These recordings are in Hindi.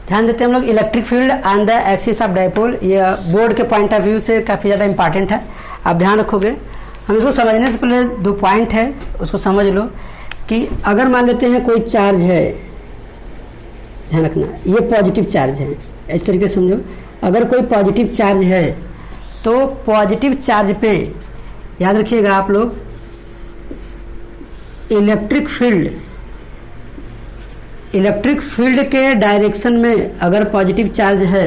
ध्यान देते हैं हम लोग electric field on the axis of dipole. ये बोर्ड के पॉइंट ऑफ व्यू से काफ़ी ज़्यादा इंपॉर्टेंट है, आप ध्यान रखोगे। हम इसको समझने से पहले दो पॉइंट है उसको समझ लो कि अगर मान लेते हैं कोई चार्ज है, ध्यान रखना ये पॉजिटिव चार्ज है, इस तरीके से समझो। अगर कोई पॉजिटिव चार्ज है तो पॉजिटिव चार्ज पे याद रखिएगा आप लोग इलेक्ट्रिक फील्ड के डायरेक्शन में अगर पॉजिटिव चार्ज है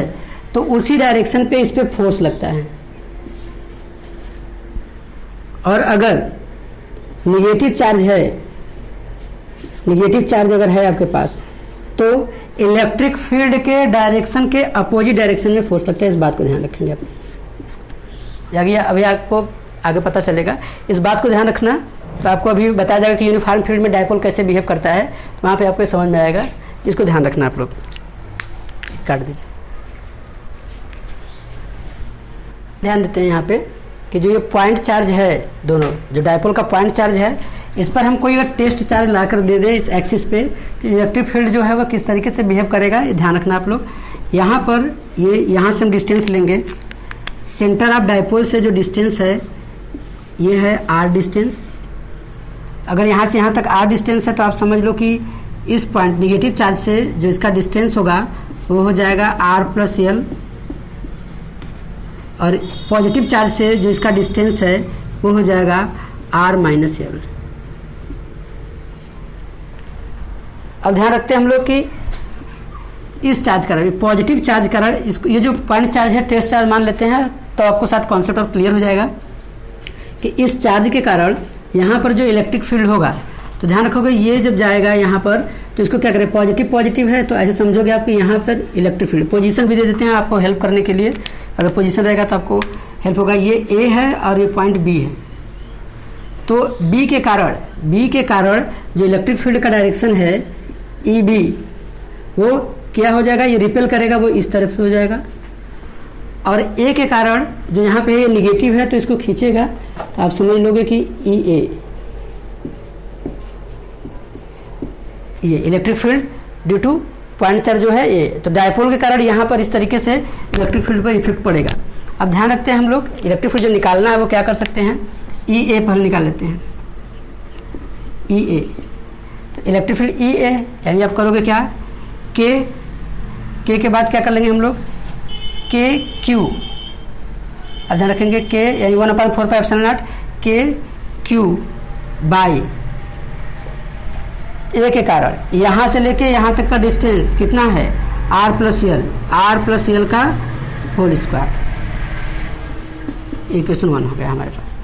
तो उसी डायरेक्शन पे इस पे फोर्स लगता है, और अगर निगेटिव चार्ज अगर है आपके पास तो इलेक्ट्रिक फील्ड के डायरेक्शन के अपोजिट डायरेक्शन में फोर्स लगता है। इस बात को ध्यान रखेंगे आप, अभी आपको आगे पता चलेगा। इस बात को ध्यान रखना, तो आपको अभी बताया जाएगा कि यूनिफॉर्म फील्ड में डायपोल कैसे बिहेव करता है, तो वहाँ पे आपको समझ में आएगा। इसको ध्यान रखना आप लोग, काट दीजिए। ध्यान देते हैं यहाँ पे कि जो ये पॉइंट चार्ज है, दोनों जो डायपोल का पॉइंट चार्ज है, इस पर हम कोई अगर टेस्ट चार्ज ला कर दे दे इस एक्सिस पे, तो इलेक्ट्रिक फील्ड जो है वो किस तरीके से बिहेव करेगा, ये ध्यान रखना आप लोग। यहाँ पर यहाँ से हम डिस्टेंस लेंगे, सेंटर ऑफ डायपोल से जो डिस्टेंस है ये है आर डिस्टेंस। अगर यहाँ से यहाँ तक आर डिस्टेंस है तो आप समझ लो कि इस पॉइंट निगेटिव चार्ज से जो इसका डिस्टेंस होगा वो हो जाएगा आर प्लस एल, और पॉजिटिव चार्ज से जो इसका डिस्टेंस है वो हो जाएगा आर माइनस एल। अब ध्यान रखते हैं हम लोग कि इस चार्ज का पॉजिटिव चार्ज का इसको, ये जो पॉइंट चार्ज है टेस्ट चार्ज मान लेते हैं, तो आपको साथ कॉन्सेप्ट और क्लियर हो जाएगा कि इस चार्ज के कारण यहाँ पर जो इलेक्ट्रिक फील्ड होगा, तो ध्यान रखोगे ये जब जाएगा यहाँ पर तो इसको क्या करें, पॉजिटिव है तो ऐसे समझोगे आप कि यहाँ पर इलेक्ट्रिक फील्ड। पोजीशन भी दे देते हैं आपको हेल्प करने के लिए, अगर पोजीशन रहेगा तो आपको हेल्प होगा। ये ए है और ये पॉइंट बी है, तो बी के कारण जो इलेक्ट्रिक फील्ड का डायरेक्शन है ई बी, वो क्या हो जाएगा, ये रिपेल करेगा, वो इस तरफ से हो जाएगा। और ए के कारण जो यहाँ पे ये निगेटिव है तो इसको खींचेगा, तो आप समझ लोगे कि ई ए, ये electric field due two point charge जो है ए, तो डायपोल के कारण यहाँ पर इस तरीके से इलेक्ट्रिक फील्ड पर इफेक्ट पड़ेगा। अब ध्यान रखते हैं हम लोग इलेक्ट्रिक फील्ड जो निकालना है वो क्या कर सकते हैं, ई ए पहले निकाल लेते हैं, ई ए। तो इलेक्ट्रिक फील्ड ई ए यानी आप करोगे क्या, के बाद क्या कर लेंगे हम लोग, के क्यू। अब ध्यान रखेंगे के यानी 1/4πε0 के क्यू बाई ए के कारण यहाँ से लेके यहाँ तक का डिस्टेंस कितना है, आर प्लस एल का होल स्क्वायर। इक्वेशन 1 हो गया हमारे पास।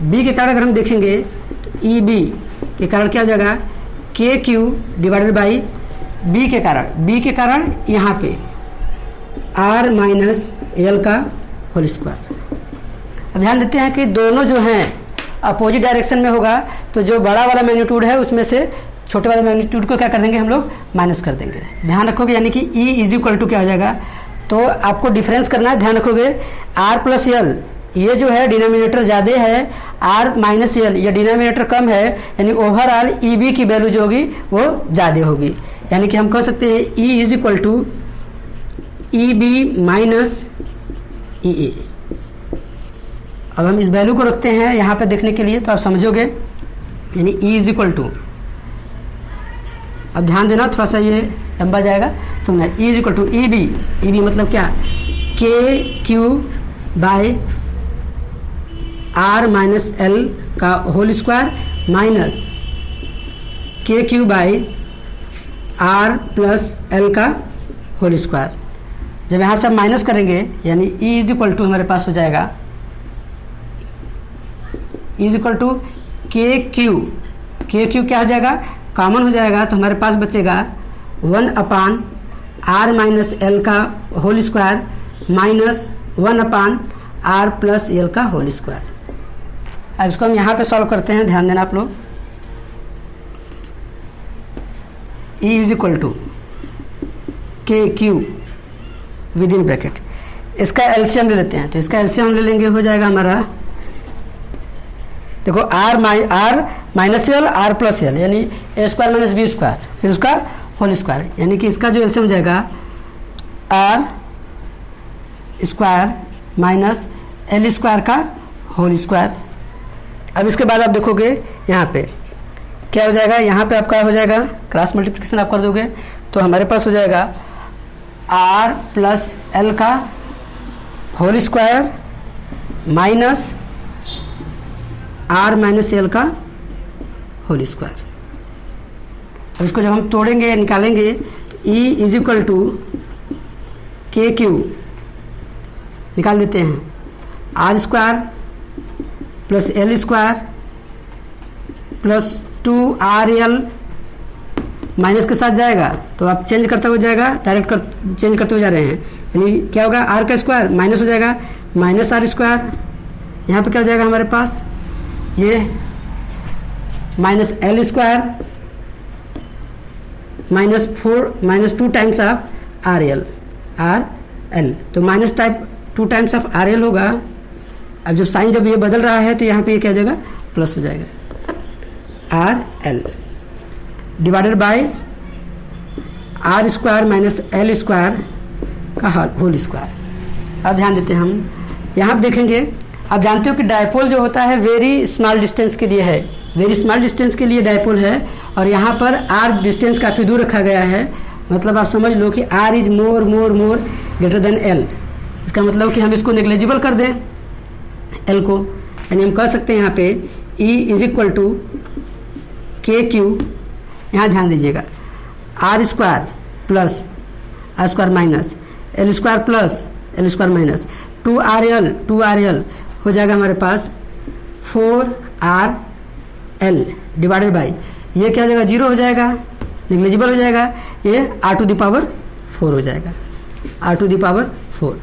बी के कारण अगर हम देखेंगे तो ई बी के कारण क्या हो जाएगा, के क्यू डिवाइडेड बाई बी के कारण यहाँ पे आर माइनस एल का होल स्क्वायर। अब ध्यान देते हैं कि दोनों जो हैं अपोजिट डायरेक्शन में होगा, तो जो बड़ा वाला मैग्नीट्यूड है उसमें से छोटे वाले मैग्नीट्यूड को क्या कर देंगे हम लोग, माइनस कर देंगे। ध्यान रखोगे यानी कि E इज इक्वल टू क्या हो जाएगा, तो आपको डिफरेंस करना है। ध्यान रखोगे आर प्लस एल, ये जो है डिनोमिनेटर ज़्यादा है, आर माइनस एल ये डिनोमिनेटर कम है, यानी ओवरऑल ई बी की वैल्यू जो होगी वो ज़्यादा होगी। यानी कि हम कह सकते हैं E is equal to E B minus E A. अब हम इस वैल्यू को रखते हैं यहाँ पे देखने के लिए, तो आप समझोगे यानी E इज इक्वल टू, अब ध्यान देना थोड़ा सा ये लंबा जाएगा, समझना। E is equal to E B मतलब क्या, K Q by R minus L का whole square minus K Q by R plus L का होल स्क्वायर। जब यहाँ से हम माइनस करेंगे यानी E इज इक्वल टू हमारे पास हो जाएगा E is equal to K Q क्या हो जाएगा, कॉमन हो जाएगा, तो हमारे पास बचेगा 1/r माइनस एल का whole square minus 1/r plus L का होल स्क्वायर। अब इसको हम यहाँ पे सॉल्व करते हैं, ध्यान देना आप लोग। E is equal to K Q with in bracket, इसका एलसीएम ले लेते हैं, तो इसका एलसीएम ले लेंगे, हो जाएगा हमारा, देखो R minus L R plus L यानी A square minus B square, फिर उसका होल स्क्वायर, यानी कि इसका जो एलसीएम हो जाएगा R square minus L square का होल स्क्वायर। अब इसके बाद आप देखोगे यहाँ पे क्या हो जाएगा, यहाँ पे आपका हो जाएगा क्रॉस मल्टीप्लिकेशन आप कर दोगे तो हमारे पास हो जाएगा आर प्लस एल का whole square minus R minus L का होल स्क्वायर। अब इसको जब हम तोड़ेंगे निकालेंगे तो E is equal to K Q निकाल देते हैं, R square plus L square plus 2RL minus के साथ जाएगा तो आप चेंज करते हुए जाएगा, डायरेक्ट चेंज करते हुए जा रहे हैं, यानी क्या होगा आर का स्क्वायर माइनस हो जाएगा माइनस आर स्क्वायर। यहाँ पे क्या हो जाएगा हमारे पास ये minus L square minus 2 times of R L, तो minus type 2 times of R L होगा। अब जब साइन जब ये बदल रहा है तो यहाँ पे ये क्या हो जाएगा प्लस हो जाएगा R L divided by R square minus L square का होल स्क्वायर। अब ध्यान देते हैं हम यहाँ पे देखेंगे, आप जानते हो कि डायपोल जो होता है वेरी स्मॉल डिस्टेंस के लिए है, वेरी स्मॉल डिस्टेंस के लिए डायपोल है और यहाँ पर आर डिस्टेंस काफ़ी दूर रखा गया है, मतलब आप समझ लो कि R is more greater than L. इसका मतलब कि हम इसको नेग्लिजिबल कर दें एल को, यानी हम कह सकते हैं यहाँ पे E is equal to K Q, यहाँ ध्यान दीजिएगा R square plus R square minus L square plus L square minus 2RL हो जाएगा हमारे पास 4RL डिवाइडेड बाई ये क्या हो जाएगा 0 हो जाएगा, नेग्लिजिबल हो जाएगा, ये R⁴ हो जाएगा, R⁴।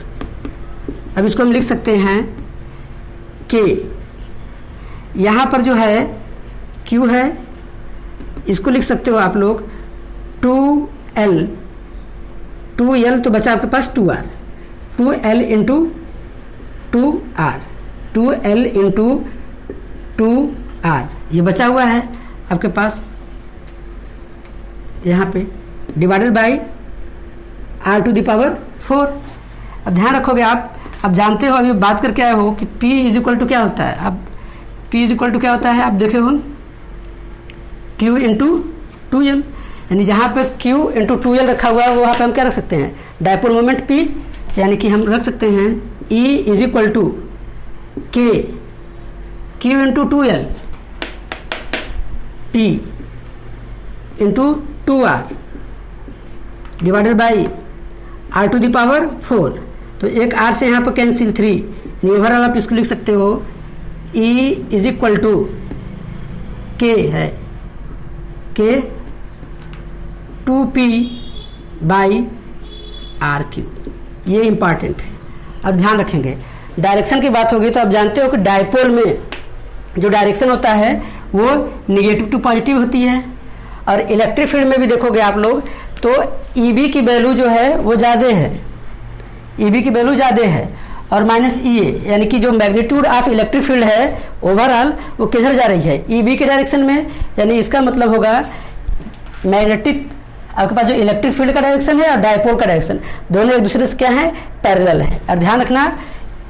अब इसको हम लिख सकते हैं कि यहाँ पर जो है Q है, इसको लिख सकते हो आप लोग 2L तो बचा आपके पास 2R, 2L into 2R, 2L into 2R ये बचा हुआ है आपके पास यहाँ पे डिवाइडेड बाई R⁴। अब ध्यान रखोगे आप जानते हो अभी बात करके आए हो कि P इज इक्वल टू क्या होता है। अब P इज इक्वल टू क्या होता है आप देखे हो Q इंटू 2L, यानी जहाँ पे Q इंटू 2L रखा हुआ है वहाँ पे हम क्या रख सकते हैं डायपोल मोमेंट P, यानी कि हम रख सकते हैं E is equal to K Q into 2L P into 2R divided by R⁴। तो एक R से यहाँ पर कैंसिल 3, ओवरऑल आप इसको लिख सकते हो E is equal to K है K 2P बाई RQ, ये इंपॉर्टेंट है। अब ध्यान रखेंगे डायरेक्शन की बात होगी तो आप जानते हो कि डायपोल में जो डायरेक्शन होता है वो निगेटिव टू पॉजिटिव होती है, और इलेक्ट्रिक फील्ड में भी देखोगे आप लोग तो EB की वैल्यू जो है वो ज़्यादा है, EB की वैल्यू ज़्यादा है, और माइनस EA यानी कि जो मैग्नीट्यूड ऑफ इलेक्ट्रिक फील्ड है ओवरऑल वो किधर जा रही है EB के डायरेक्शन में, यानी इसका मतलब होगा मैग्नेटिक आपके पास जो इलेक्ट्रिक फील्ड का डायरेक्शन है और डायपोल का डायरेक्शन दोनों एक दूसरे से क्या है पैरेलल है। और ध्यान रखना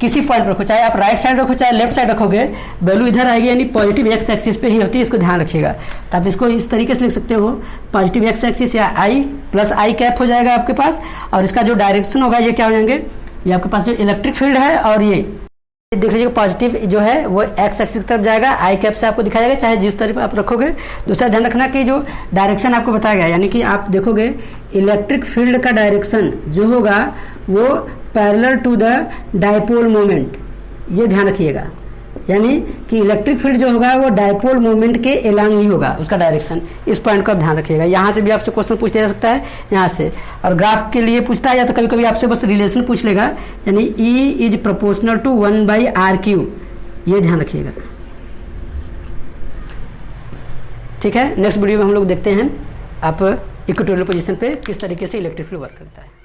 किसी पॉइंट पर रखो, चाहे आप राइट साइड रखो चाहे लेफ्ट साइड रखोगे वैल्यू इधर आएगी, यानी पॉजिटिव एक्स एक्सिस पे ही होती है, इसको ध्यान रखिएगा। तो आप इसको इस तरीके से लिख सकते हो पॉजिटिव एक्स एक्सिस या आई प्लस आई कैप हो जाएगा आपके पास, और इसका जो डायरेक्शन होगा ये क्या हो जाएंगे, ये आपके पास जो इलेक्ट्रिक फील्ड है और ये देख लीजिएगा पॉजिटिव जो है वो एक्स एक्सिस की तरफ जाएगा, आई कैप से आपको दिखाया जाएगा चाहे जिस तरह पर आप रखोगे। दूसरा ध्यान रखना कि जो डायरेक्शन आपको बताया गया यानी कि आप देखोगे इलेक्ट्रिक फील्ड का डायरेक्शन जो होगा वो parallel to the dipole moment, ये ध्यान रखिएगा, यानी कि इलेक्ट्रिक फील्ड जो होगा वो डायपोल मोमेंट के एलांग ही होगा उसका डायरेक्शन। इस पॉइंट का ध्यान रखिएगा। यहाँ से भी आपसे क्वेश्चन पूछ लिया जा सकता है यहाँ से, और ग्राफ के लिए पूछता है या तो कभी कभी आपसे बस रिलेशन पूछ लेगा, यानी E is proportional to 1/RQ, ये ध्यान रखिएगा। ठीक है, नेक्स्ट वीडियो में हम लोग देखते हैं आप इक्वेटोरियल पोजीशन पे किस तरीके से इलेक्ट्रिक फील्ड वर्क करता है।